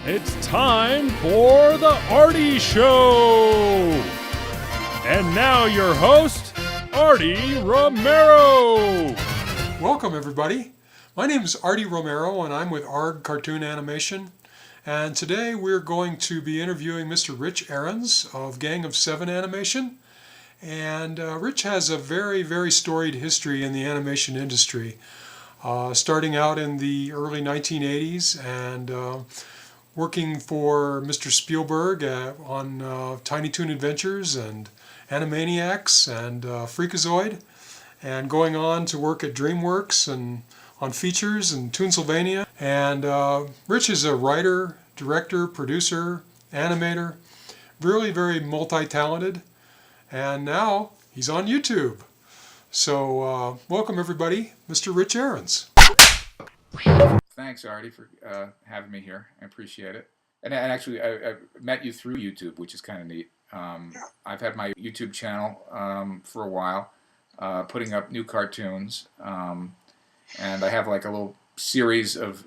It's time for the Artie Show! And now your host, Artie Romero! Welcome, everybody. My name is Artie Romero, and I'm with ARG Cartoon Animation. And today we're going to be interviewing Mr. Rich Arons of Gang of Seven Animation. And Rich has a very, very storied history in the animation industry, starting out in the early 1980s and working for Mr. Spielberg on Tiny Toon Adventures and Animaniacs and Freakazoid, and going on to work at DreamWorks and on features and Toonsylvania. And Rich is a writer, director, producer, animator, really very multi-talented, and now he's on YouTube. So welcome everybody, Mr. Rich Arons. Thanks, Artie, for having me here. I appreciate it. And actually, I met you through YouTube, which is kind of neat. I've had my YouTube channel for a while, putting up new cartoons. And I have like a little series of,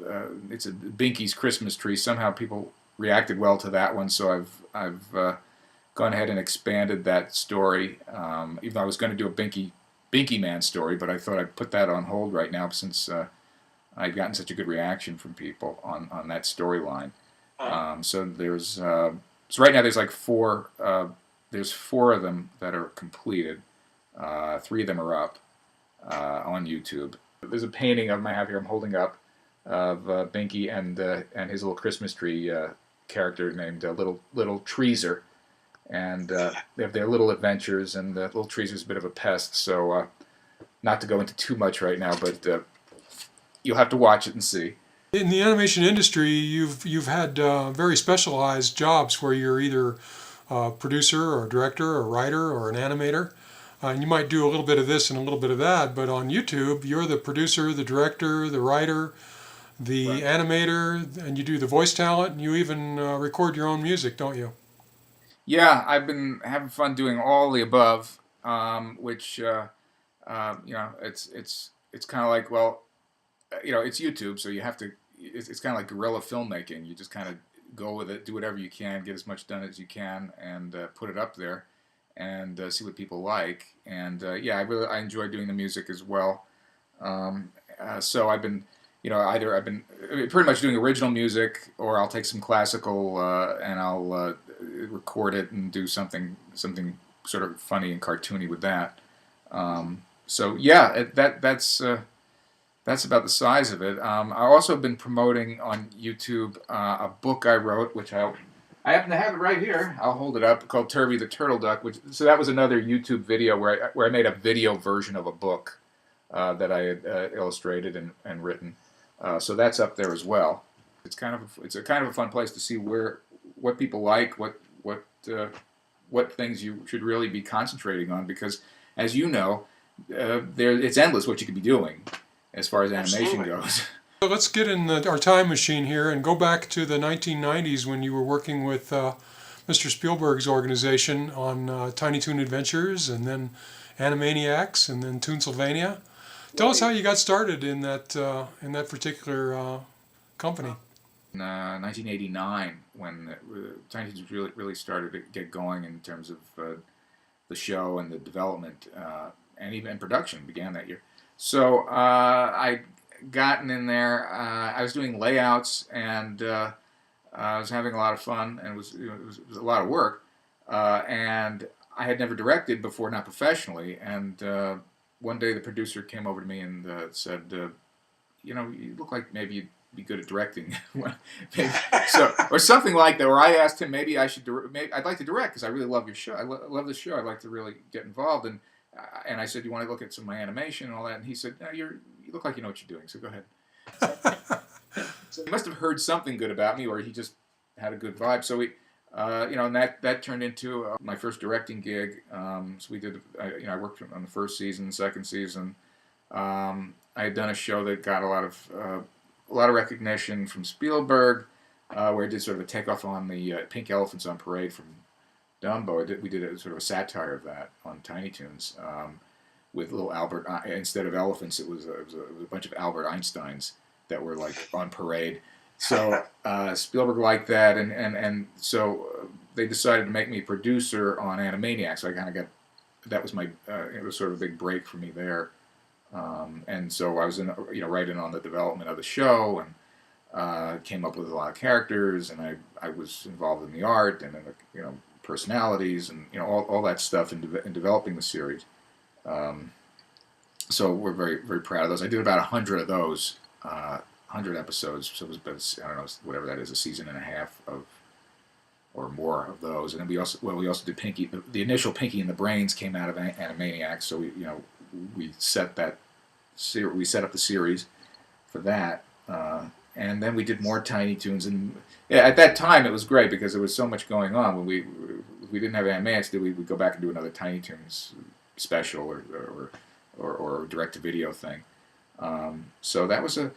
it's a Binky's Christmas Tree. Somehow people reacted well to that one, so I've gone ahead and expanded that story. Even though I was going to do a Binky Man story, but I thought I'd put that on hold right now since I'd gotten such a good reaction from people on that storyline. So right now there's like four of them that are completed. 3 of them are up on YouTube. There's a painting of them I have here I'm holding up of Binky and his little Christmas tree character named Little Treeser. And they have their little adventures, and Little Treeser's a bit of a pest, so not to go into too much right now, but you'll have to watch it and see. In the animation industry, you've had very specialized jobs where you're either a producer or a director or a writer or an animator. And you might do a little bit of this and a little bit of that, but on YouTube, you're the producer, the director, the writer, the Right. animator, and you do the voice talent, and you even record your own music, don't you? Yeah, I've been having fun doing all the above, which it's kind of like, well, it's YouTube, so you have to. It's kind of like guerrilla filmmaking. You just kind of go with it, do whatever you can, get as much done as you can, and put it up there, and see what people like. And I enjoy doing the music as well. So I've been, I've been pretty much doing original music, or I'll take some classical and I'll record it and do something sort of funny and cartoony with that. That's about the size of it. I've also been promoting on YouTube a book I wrote, which I happen to have it right here. I'll hold it up, called Turvy the Turtle Duck. So that was another YouTube video where I made a video version of a book that I had illustrated and written. So that's up there as well. It's a kind of a fun place to see what people like, what things you should really be concentrating on, because as you know, it's endless what you could be doing as far as animation goes. So let's get in our time machine here and go back to the 1990s when you were working with Mr. Spielberg's organization on Tiny Toon Adventures, and then Animaniacs, and then Toonsylvania. Tell us how you got started in that particular company. In 1989, when Tiny Toons really started to get going in terms of the show and the development, and even production began that year. So I gotten in there. I was doing layouts, and I was having a lot of fun, and it was a lot of work. And I had never directed before, not professionally. And one day the producer came over to me and said, you look like maybe you'd be good at directing. Or something like that. Or I asked him, maybe I should I'd like to direct because I really love your show. I love the show. I'd like to really get involved. And I said, "You want to look at some of my animation and all that?" And he said, "No, you look like you know what you're doing, so go ahead." So he must have heard something good about me, or he just had a good vibe. So and that turned into my first directing gig. So we did, I worked on the first season, second season. I had done a show that got a lot of recognition from Spielberg, where I did sort of a takeoff on the Pink Elephants on Parade from Dumbo. We did a sort of a satire of that on Tiny Toons, with little Albert. Instead of elephants, it was a bunch of Albert Einsteins that were like on parade, So Spielberg liked that, and so they decided to make me producer on Animaniacs. So I kind of got that was my it was sort of a big break for me there, and so I was right in on the development of the show and came up with a lot of characters, and I was involved in the art and in the personalities and all that stuff in developing the series. So we're very very proud of those. I did about 100 of those. 100 episodes, so it was about, I don't know, whatever that is, a season and a half of, or more of those. And then we also did Pinky. The initial Pinky and the Brains came out of Animaniacs, so we set up the series for that, and then we did more Tiny Toons. And yeah, at that time it was great because there was so much going on. When we didn't have Animaniacs, we'd go back and do another Tiny Toons special or direct to video thing. So that was a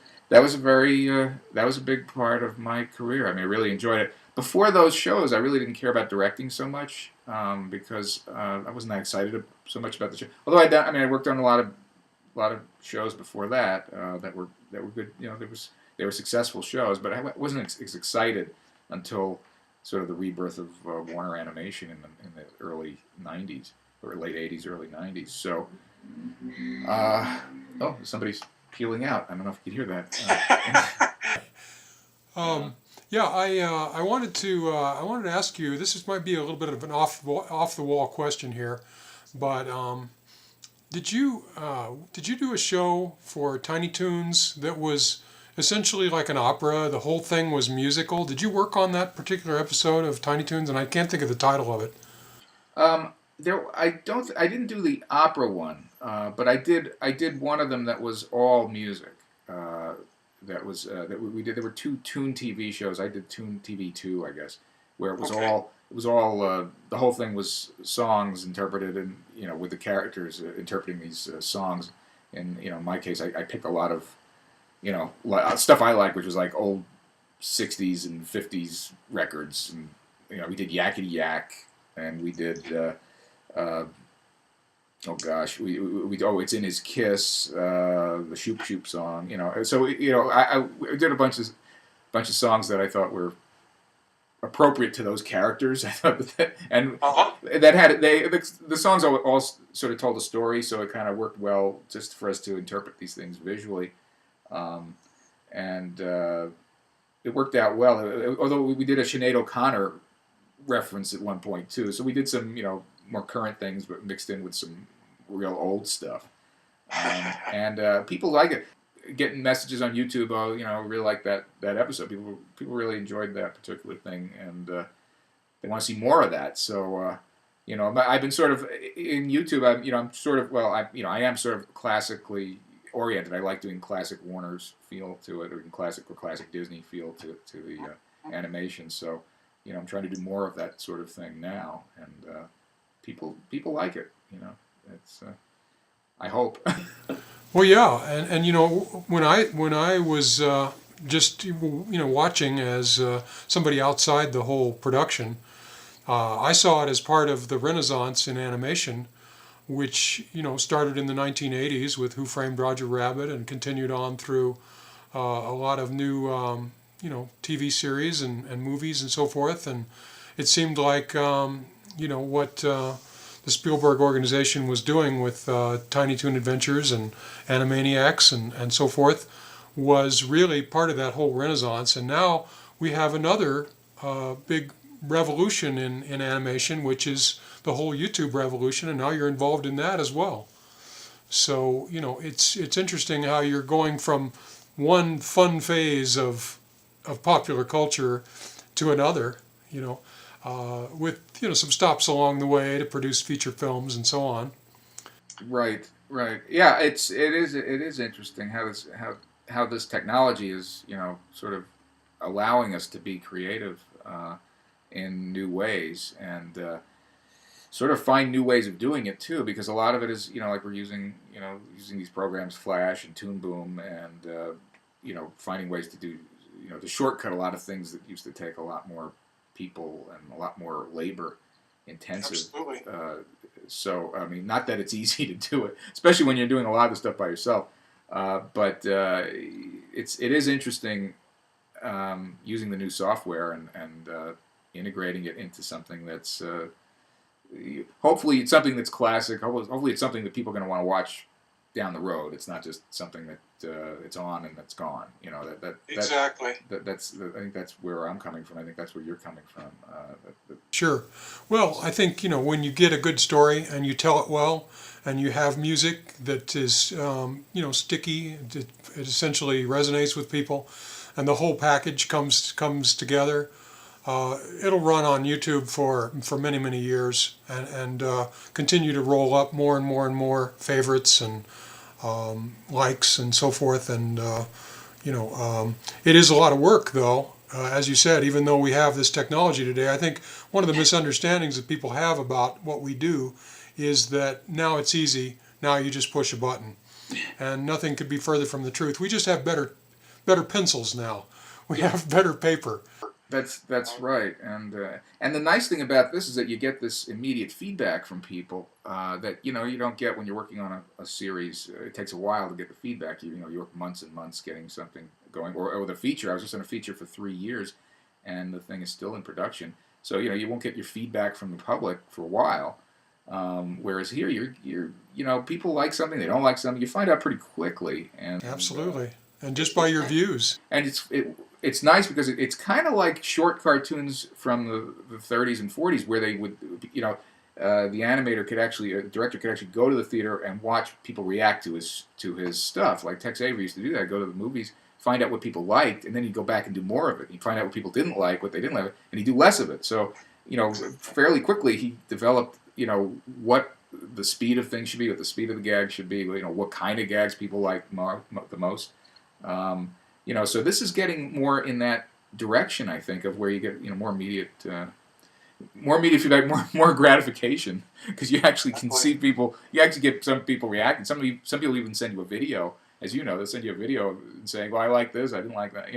big part of my career. I mean, I really enjoyed it. Before those shows, I really didn't care about directing so much because I wasn't that excited so much about the show. Although I worked on a lot of shows before that that were good. They were successful shows, but I wasn't as excited until sort of the rebirth of Warner Animation in the early '90s or late '80s, early '90s. So, somebody's peeling out. I don't know if you could hear that. Yeah, I wanted to ask you. Might be a little bit of an off the wall question here, but did you do a show for Tiny Toons that was essentially like an opera? The whole thing was musical. Did you work on that particular episode of Tiny Toons? And I can't think of the title of it. I didn't do the opera one, but I did one of them that was all music. We did. There were two Toon TV shows. I did Toon TV 2, I guess, where it was all the whole thing was songs interpreted and with the characters interpreting these songs. And in my case, I picked a lot of stuff I liked, which was like old '60s and '50s records, and we did Yakety Yak, and we did. It's in His Kiss, the Shoop Shoop song, So I did a bunch of songs that I thought were appropriate to those characters. I thought that had the songs all sort of told a story, so it kind of worked well just for us to interpret these things visually, and it worked out well. Although we did a Sinead O'Connor reference at one point too, so we did some more current things, but mixed in with some real old stuff. And people like it. Getting messages on YouTube, really like that episode. People really enjoyed that particular thing, and they want to see more of that. So, I've been sort of in YouTube. I am sort of classically oriented. I like doing classic Warner's feel to it, or classic Disney feel to the animation. So, I'm trying to do more of that sort of thing now, and people like it. It's I hope. Well, yeah, and when I was just watching as somebody outside the whole production, I saw it as part of the Renaissance in animation, which started in the 1980s with Who Framed Roger Rabbit and continued on through a lot of new TV series and movies and so forth, and it seemed like what the Spielberg organization was doing with Tiny Toon Adventures and Animaniacs and so forth was really part of that whole renaissance. And now we have another big revolution in animation, which is the whole YouTube revolution, and now you're involved in that as well. So, it's interesting how you're going from one fun phase of popular culture to another, with some stops along the way to produce feature films and so on. Right. Yeah, it is interesting how this technology is sort of allowing us to be creative in new ways and sort of find new ways of doing it too, because a lot of it is like we're using these programs Flash and Toon Boom and finding ways to do to shortcut a lot of things that used to take a lot more people and a lot more labor intensive. Absolutely. So I mean, not that it's easy to do it, especially when you're doing a lot of stuff by yourself. But it is interesting using the new software and integrating it into something that's hopefully it's something that's classic. Hopefully it's something that people are going to want to watch down the road. It's not just something that it's on and it's gone. You know Exactly. That's I think that's where I'm coming from. I think that's where you're coming from. Sure. Well, I think, when you get a good story and you tell it well, and you have music that is, sticky, it essentially resonates with people, and the whole package comes together. It'll run on YouTube for many, many years, and continue to roll up more and more and more favorites and likes and so forth. And it is a lot of work, though. As you said, even though we have this technology today, I think one of the misunderstandings that people have about what we do is that now it's easy. Now you just push a button, and nothing could be further from the truth. We just have better pencils now. We have better paper. That's right, and the nice thing about this is that you get this immediate feedback from people that you don't get when you're working on a series. It takes a while to get the feedback. You work months and months getting something going, or with a feature. I was just on a feature for 3 years, and the thing is still in production. So you won't get your feedback from the public for a while. Whereas here, you're people like something, they don't like something. You find out pretty quickly, and absolutely, and just by your views. And it's nice because it's kind of like short cartoons from the 30s and 40s, where they would, the animator could actually, the director could actually go to the theater and watch people react to his stuff. Like Tex Avery used to do that. Go to the movies, find out what people liked, and then he'd go back and do more of it. He'd find out what people didn't like, what they didn't like, and he'd do less of it. So, fairly quickly he developed, what the speed of things should be, what the speed of the gag should be, what kind of gags people like the most. So this is getting more in that direction, I think, of where you get more immediate feedback, more gratification, because you actually can see people. You actually get some people reacting. Some people even send you a video, as you know, they'll send you a video saying, "Well, I like this, I didn't like that,"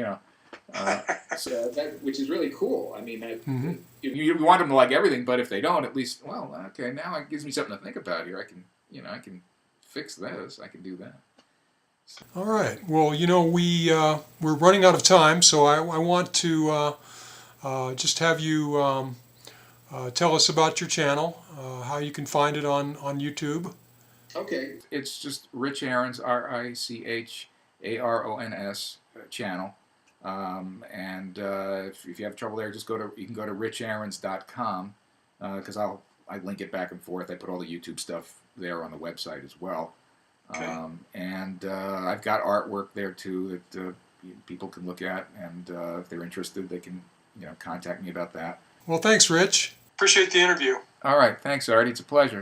So which is really cool. I mean, you want them to like everything, but if they don't, at least, well, okay, now it gives me something to think about here. I can fix this. I can do that. All right. Well, we're running out of time, so I want to just have you tell us about your channel, how you can find it on YouTube. Okay. It's just Rich Arons, RichArons channel. And if you have trouble there, you can go to richarons.com, because I link it back and forth. I put all the YouTube stuff there on the website as well. Okay. And I've got artwork there too that people can look at, and if they're interested, they can contact me about that. Well, thanks, Rich. Appreciate the interview. All right, thanks, Artie. It's a pleasure.